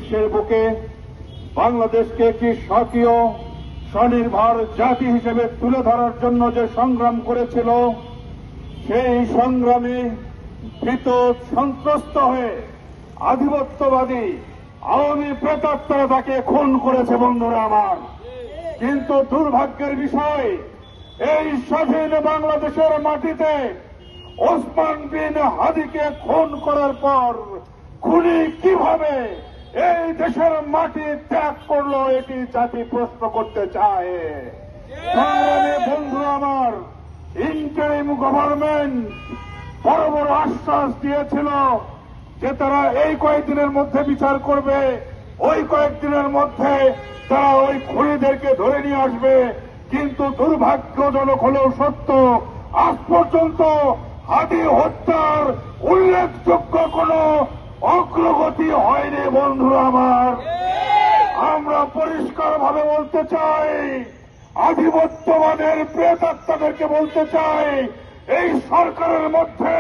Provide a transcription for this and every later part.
বিশ্বের বুকে বাংলাদেশকে একটি স্বকীয় স্বনির্ভর জাতি হিসেবে তুলে ধরার জন্য যে সংগ্রাম করেছিল, সেই সংগ্রামে ভীত সন্ত্রস্ত হয়ে আধিপত্যবাদী আওয়ামী প্রেতাত্মারা তাকে খুন করেছে। বন্ধুরা আমার, কিন্তু দুর্ভাগ্যের বিষয়, এই স্বাধীন বাংলাদেশের মাটিতে ওসমান বিন হাদিকে খুন করার পর খুনি কিভাবে এই দেশের মাটি ত্যাগ করলো, এটি জাতি প্রশ্ন করতে চায়। সংগ্রামী বন্ধু আমার, ইন্টারিম গভর্নমেন্ট বড় বড় আশ্বাস দিয়েছিল যে তারা এই কয়েকদিনের মধ্যে বিচার করবে, ওই কয়েকদিনের মধ্যে তারা ওই খুনিদেরকে ধরে নিয়ে আসবে। কিন্তু দুর্ভাগ্যজনক হলেও সত্য, আজ পর্যন্ত হাদি হত্যার উল্লেখযোগ্য কোন অগ্রগতি হয়নি। বন্ধুরা আমার, আমরা পরিষ্কারভাবে বলতে চাই, আধিপত্যবাদের প্রেতাত্মাদেরকে বলতে চাই, এই সরকারের মধ্যে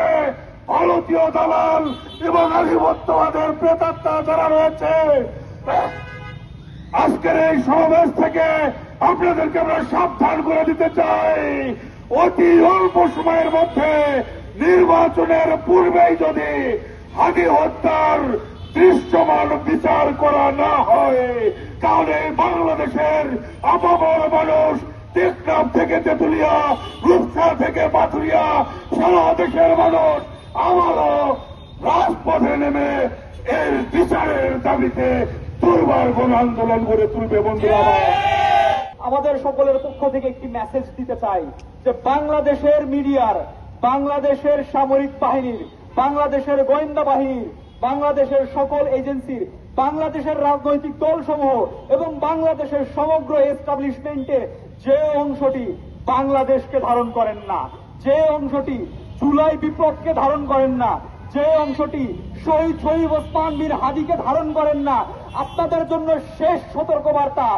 ভারতীয় দালাল এবং আধিপত্যবাদের প্রেতাত্মা যারা রয়েছে, আজকের এই সমাবেশ থেকে আপনাদেরকে আমরা সাবধান করে দিতে চাই, অতি অল্প সময়ের মধ্যে নির্বাচনের পূর্বেই যদি হাদি হত্যার দৃশ্যমান বিচার করা না হয়, তাহলে বাংলাদেশের আপামর মানুষ টেকনাফ থেকে তেঁতুলিয়া, রূপসা থেকে পাথুরিয়া, সারা দেশের মানুষ আবারও রাজপথে নেমে এর বিচারের দাবিতে দুর্বার গণ আন্দোলন করে তুলবে। বন্ধুরা, আমাদের সকলের পক্ষ থেকে একটি মেসেজ দিতে চাই যে বাংলাদেশের মিডিয়ার, বাংলাদেশের সামরিক বাহিনীর, বাংলাদেশের গোয়েন্দা বাহিনীর, বাংলাদেশের সকল এজেন্সির, বাংলাদেশের রাজনৈতিক দলসমূহ এবং বাংলাদেশের সমগ্র এস্টাবলিশমেন্টের যে অংশটি বাংলাদেশকে ধারণ করেন না, যে অংশটি জুলাই বিপ্লবকে ধারণ করেন না, যে অংশটি শহীদ ওসমান বিন হাদিকে ধারণ করেন না, আপনাদের জন্য শেষ সতর্কবার্তা।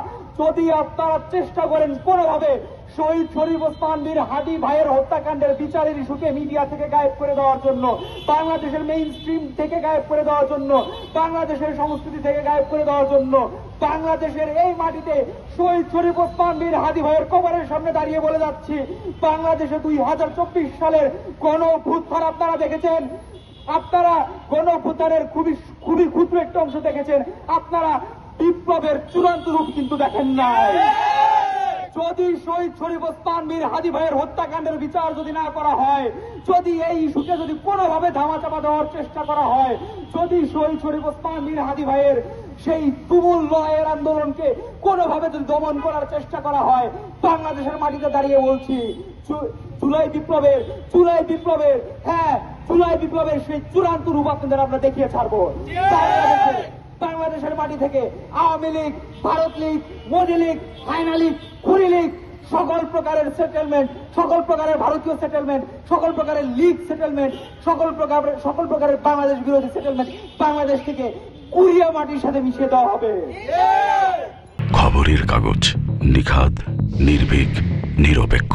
যদি আপনারা চেষ্টা করেন কোনোভাবে শহীদ ওসমান বিন হাদি ভাইয়ের হত্যাকাণ্ডের বিচারের ইস্যুকে মিডিয়া থেকে গায়েব করে দেওয়ার জন্য, বাংলাদেশের মেইন স্ট্রিম থেকে গায়েব করে দেওয়ার জন্য, বাংলাদেশের সংস্কৃতি থেকে গায়েব করে দেওয়ার জন্য, বাংলাদেশের এই মাটিতে শহীদ ওসমান বিন হাদি ভাইয়ের কবরের সামনে দাঁড়িয়ে বলে যাচ্ছি, বাংলাদেশে 2024 সালের গণ অভ্যুত্থান আপনারা দেখেছেন, আপনারা গণ অভ্যুত্থানের খুবই ক্ষুদ্র একটা অংশ দেখেছেন, আপনারা বিপ্লবের চূড়ান্ত রূপ কিন্তু দেখেন নাই। যদি শহীদ ওসমান বিন হাদি ভাইয়ের হত্যাকাণ্ডের বিচার যদি না করা হয়, যদি এই ইস্যুকে যদি কোনোভাবে ধামাচাপা দেওয়ার চেষ্টা করা হয়, যদি শহীদ ওসমান বিন হাদি ভাইয়ের সেই তুমুল লড়াইয়ের আন্দোলনকে কোনোভাবে যদি দমন করার চেষ্টা করা হয়, বাংলাদেশের মাটিতে দাঁড়িয়ে বলছি, জুলাই বিপ্লবের সেই চূড়ান্ত রূপ আপনাদের আমরা দেখিয়ে ছাড়বো। বাংলাদেশের মাটি থেকে আওয়ামী লীগ, ভারত লীগ, মোদী লীগ, হায়না লীগ, খুনি লীগ, সকল প্রকারের সেটেলমেন্ট, সকল প্রকারের ভারতীয় সেটেলমেন্ট, সকল প্রকারের লীগ সেটেলমেন্ট, সকল প্রকারের বাংলাদেশ বিরোধী সেটেলমেন্ট বাংলাদেশ থেকে কুড়িয়া মাটির সাথে মিশিয়ে দেওয়া হবে। খবরের কাগজ, নিখাদ, নির্ভীক, নিরপেক্ষ।